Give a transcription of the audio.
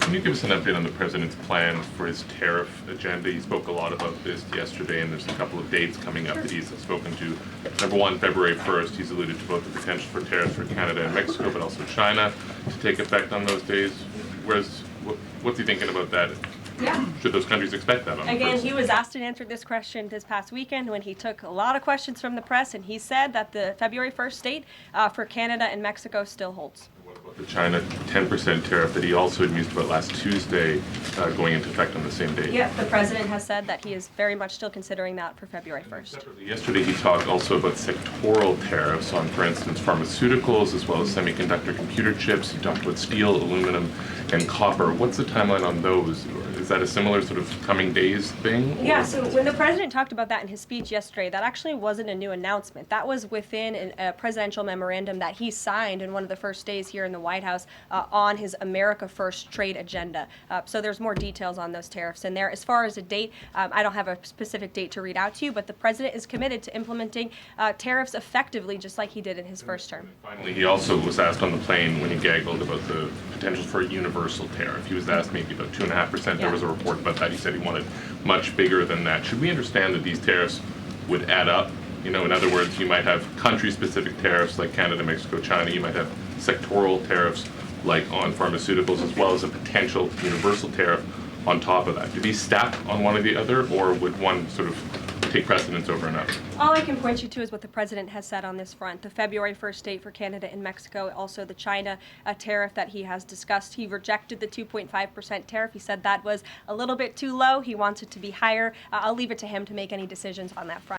Can you give us an update on the president's plans for his tariff agenda? He spoke a lot about this yesterday, and there's a couple of dates coming up that he's spoken to. Number one, February 1st, he's alluded to both the potential for tariffs for Canada and Mexico, but also China to take effect on those days. What's he thinking about that? Yeah. Should those countries expect that on the Again, first? he was asked and answered this question this past weekend when he took a lot of questions from the press, and he said that the February 1st date for Canada and Mexico still holds. What about the China 10% tariff that he also had mused about last Tuesday going into effect on the same day? Yeah, the president has said that he is very much still considering that for February 1st. Separately, yesterday he talked also about sectoral tariffs on, for instance, pharmaceuticals as well as semiconductor computer chips. He talked about steel, aluminum, and copper. What's the timeline on those? Is that a similar sort of coming days thing? Yeah, so when the president talked about that in his speech yesterday, that actually wasn't a new announcement. That was within a presidential memorandum that he signed in one of the first days here in the White House on his America First trade agenda. So there's more details on those tariffs in there. As far as a date, I don't have a specific date to read out to you, but the president is committed to implementing tariffs effectively, just like he did in his first term. Finally, he also was asked on the plane when he gaggled about the potential for a universal tariff. He was asked maybe about 2.5%. There was a report about that. He said he wanted much bigger than that. Should we understand that these tariffs would add up? You know, in other words, you might have country-specific tariffs like Canada, Mexico, China. You might have sectoral tariffs like on pharmaceuticals, as well as a potential universal tariff on top of that. Do these stack on one or the other, or would one sort of take precedence over another? All I can point you to is what the president has said on this front. The February 1st date for Canada and Mexico, also the China tariff that he has discussed. He rejected the 2.5% tariff. He said that was a little bit too low. He wants it to be higher. I'll leave it to him to make any decisions on that front.